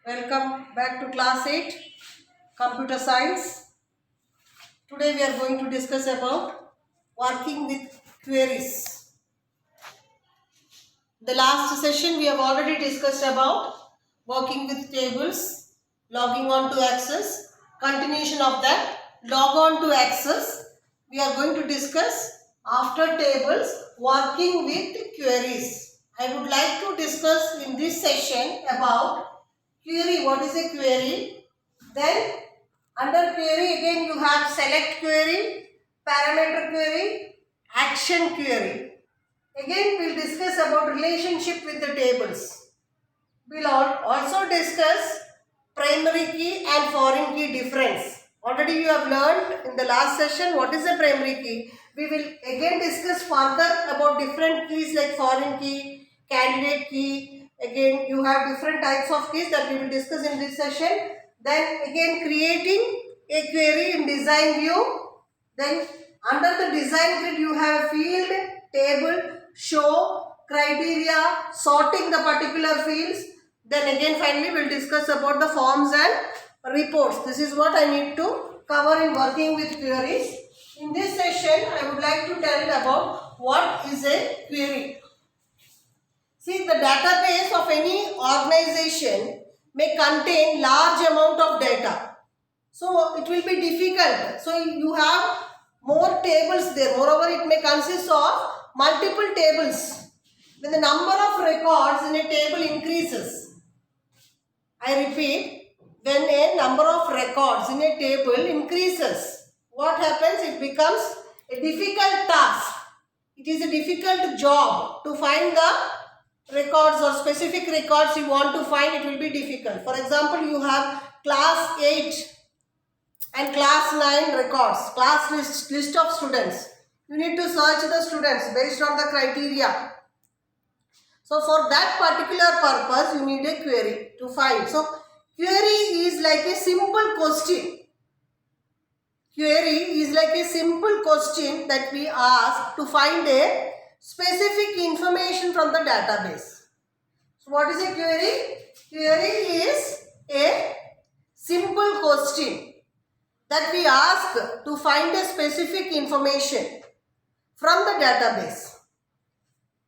Welcome back to class 8 computer science. Today we are going to discuss about working with queries. The last session we have already discussed about working with tables, logging on to Access. Continuation of that, log on to Access. We are going to discuss after tables working with queries. I would like to discuss in this session about query. What is a query? Then under query again you have select query, parameter query, action query. Again we will discuss about relationship with the tables. We will also discuss primary key and foreign key difference. Already you have learned in the last session what is a primary key. We will again discuss further about different keys like foreign key, candidate key. Again you have different types of keys that we will discuss in this session. Then again creating a query in design view. Then under the design grid you have field, table, show, criteria, sorting the particular fields. Then again finally we will discuss about the forms and reports. This is what I need to cover in working with queries. In this session I would like to tell about what is a query. See, the database of any organization may contain large amount of data. So it will be difficult. So you have more tables there. Moreover, it may consist of multiple tables. When the number of records in a table increases, I repeat, when a number of records in a table increases, what happens? It becomes a difficult task. It is a difficult job to find the records or specific records you want to find. It will be difficult. For example, you have class 8 and class 9 records, class list of students. You need to search the students based on the criteria. So for that particular purpose, you need a query to find. So query is like a simple question. Query is like a simple question that we ask to find a specific information from the database. So what is a query? Query is a simple question that we ask to find a specific information from the database.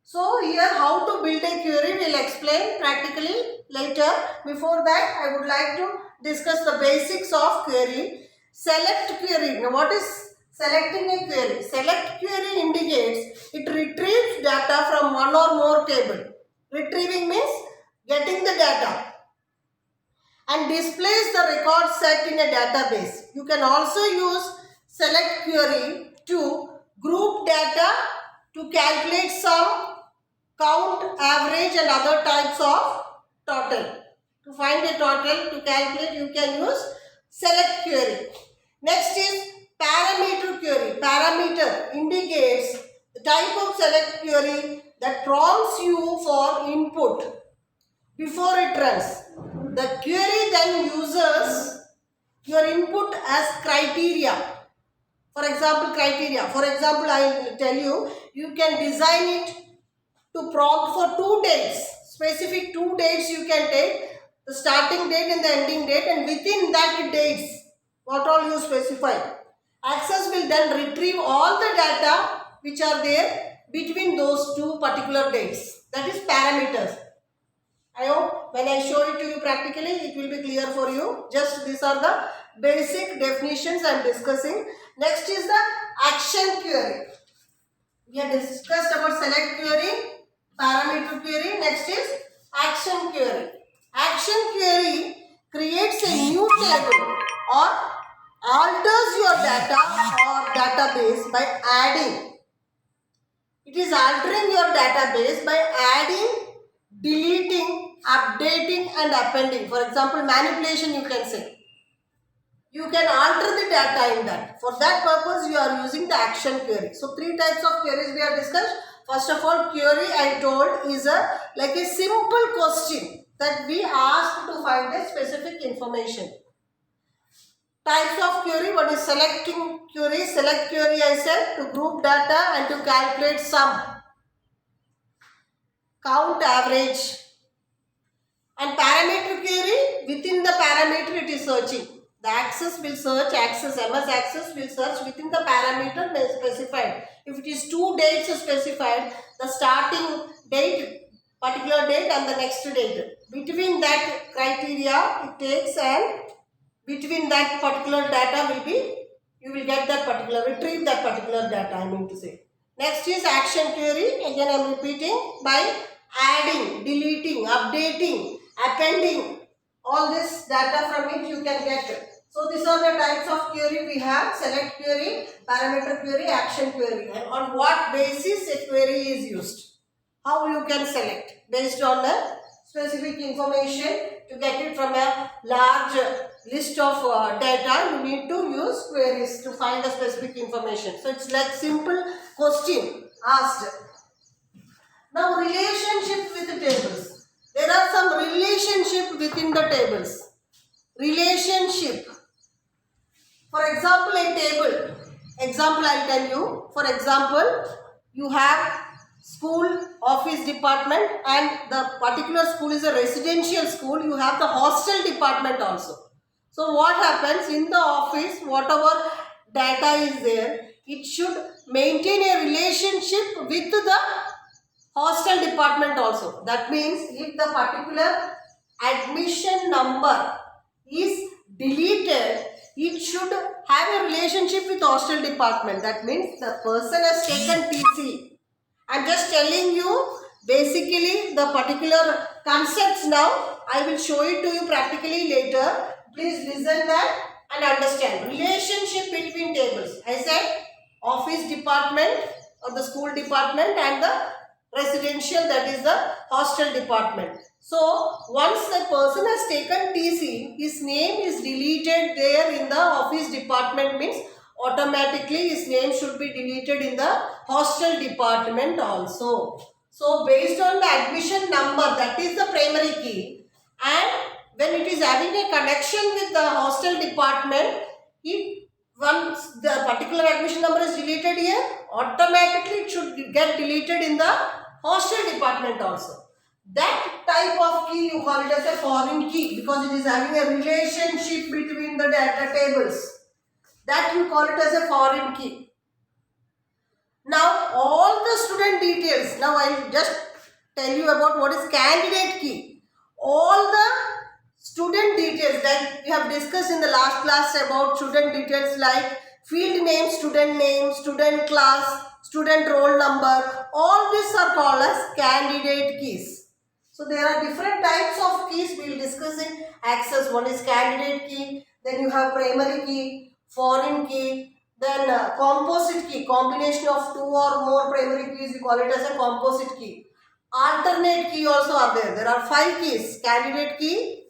So here how to build a query we will explain practically later. Before that I would like to discuss the basics of query. Select query. Now what is selecting a query? Select query indicates it retrieves data from one or more table. Retrieving means getting the data and displays the record set in a database. You can also use select query to group data, to calculate sum, count, average and other types of total. To find a total, to calculate, you can use select query. Next is parameter query. Parameter indicates the type of select query that prompts you for input before it runs. The query then uses your input as criteria. For example, criteria. For example, I will tell you, you can design it to prompt for 2 dates. Specific 2 dates you can take, the starting date and the ending date, and within that dates, what all you specify. Access will then retrieve all the data which are there between those 2 particular dates. That is parameters. I hope when I show it to you practically, it will be clear for you. Just these are the basic definitions I am discussing. Next is the action query. We have discussed about select query, parameter query. Next is action query. Action query creates a new table or alters your data or database by adding. It is altering your database by adding, deleting, updating and appending. For example, manipulation you can say. You can alter the data in that. For that purpose, you are using the action query. So, 3 types of queries we have discussed. First of all, query I told is like a simple question that we ask to find a specific information. Types of query, what is selecting query? Select query I said to group data and to calculate sum, count, average. And parameter query with it is searching. The access will search, MS Access will search within the parameter specified. If it is 2 dates specified, the starting date, particular date and the next date. Between that criteria it takes, and between that particular data will be, you will get that particular, retrieve that particular data, I mean to say. Next is action query. Again I am repeating, by adding, deleting, updating, appending, all this data from it you can get. So these are the types of query we have: select query, parameter query, action query. And on what basis a query is used? How you can select? Based on the specific information. To get it from a large list of data, you need to use queries to find the specific information. So it's like simple question asked. Now relationship with the tables. There are some relationship within the tables. Relationship. For example, a table. Example I will tell you. For example, you have school, office department, and the particular school is a residential school. You have the hostel department also. So what happens in the office, whatever data is there, it should maintain a relationship with the hostel department also. That means if the particular admission number is deleted, it should have a relationship with hostel department. That means the person has taken TC. I am just telling you basically the particular concepts now. I will show it to you practically later. Please listen that and understand. Relationship between tables. I said office department or the school department and the residential, that is the hostel department. So once the person has taken TC, his name is deleted there in the office department, means automatically his name should be deleted in the hostel department also. So based on the admission number, that is the primary key, and when it is having a connection with the hostel department, once the particular admission number is deleted here, automatically it should get deleted in the hostel department also. That type of key you call it as a foreign key, because it is having a relationship between the data tables. That you call it as a foreign key. Now all the student details, now I will just tell you about what is candidate key. All the student details that we have discussed in the last class about student details, like field name, student class, student roll number, all these are called as candidate keys. So there are different types of keys we will discuss in Access. One is candidate key, then you have primary key, foreign key, then composite key, combination of 2 or more primary keys, we call it as a composite key. Alternate key also are there. There are 5 keys: candidate key,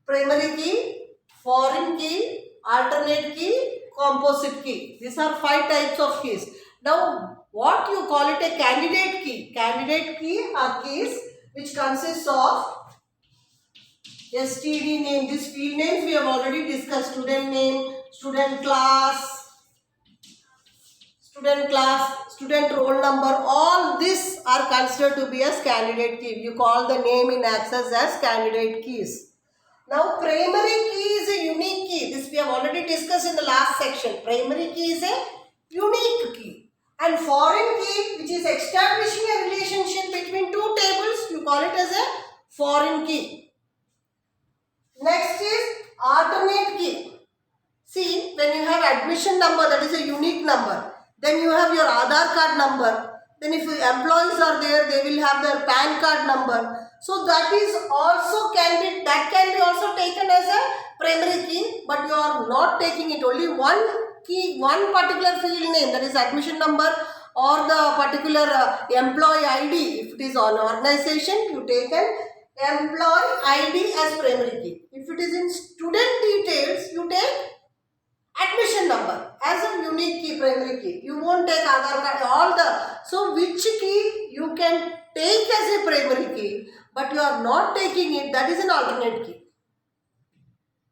primary key, foreign key, alternate key, composite key. These are 5 types of keys. Now what you call it a candidate key? Candidate key are keys which consists of STD name. These field names we have already discussed: student name, student class, student roll number. All these are considered to be as candidate key. You call the name in Access as candidate keys. Now primary key is a unique key. This we have already discussed in the last section. Primary key is a unique key. And foreign key, which is establishing a relationship between 2 tables, you call it as a foreign key. Next is alternate key. See, when you have admission number, that is a unique number. Then you have your Aadhaar card number. Then if employees are there, they will have their PAN card number. So that is also can be also taken as a primary key, but you are not taking it. Only one key, one particular field name, that is admission number or the particular employee ID. If it is on organization, you take an employee ID as primary key. If it is in student details, you take admission number as a unique key, primary key. You won't take Aadhaar card, all the. So which key you can take as a primary key, but you are not taking it, that is an alternate key.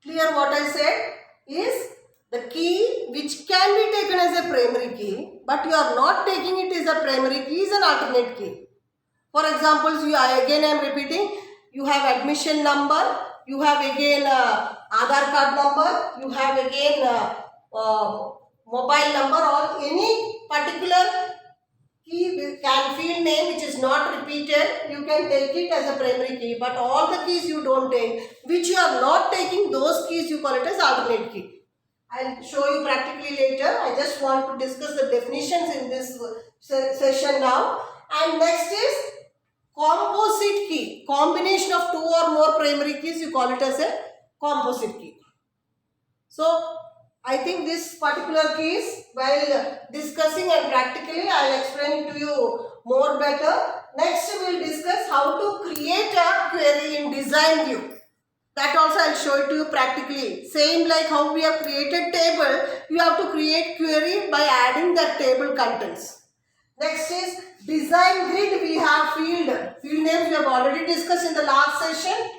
Clear what I said? Is the key which can be taken as a primary key, but you are not taking it as a primary key, is an alternate key. For example, again I am repeating, you have admission number, you have again Aadhaar card number, you have again mobile number, or any particular key can field name which is not repeated, you can take it as a primary key. But all the keys you don't take, which you are not taking, those keys you call it as alternate key. I'll show you practically later. I just want to discuss the definitions in this session now. And next is composite key. Combination of two or more primary keys, you call it as a composite key. So I think this particular keys, while discussing and practically, I'll explain it to you more better. Next we will discuss how to create a query in design view. That also I'll show it to you practically. Same like how we have created table, you have to create query by adding that table contents. Next is design grid. We have field names we have already discussed in the last session.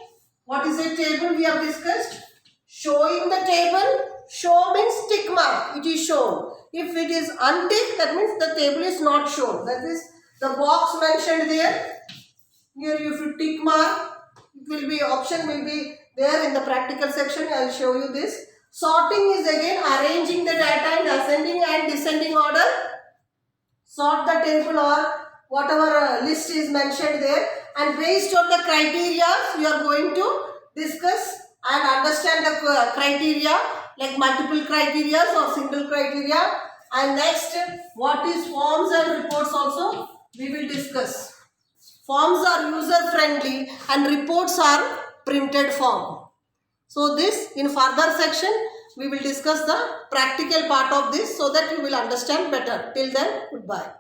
What is a table we have discussed? Showing the table. Show means tick mark, it is shown. If it is unticked, that means the table is not shown. That is the box mentioned there. Here if you tick mark, it will be, option will be there in the practical section. I will show you this. Sorting is again arranging the data in ascending and descending order. Sort the table or whatever list is mentioned there, and based on the criteria you are going to discuss and understand the criteria, like multiple criteria or single criteria. And next, what is forms and reports also we will discuss. Forms are user friendly and reports are printed form. So this, in further section we will discuss the practical part of this so that you will understand better. Till then, goodbye.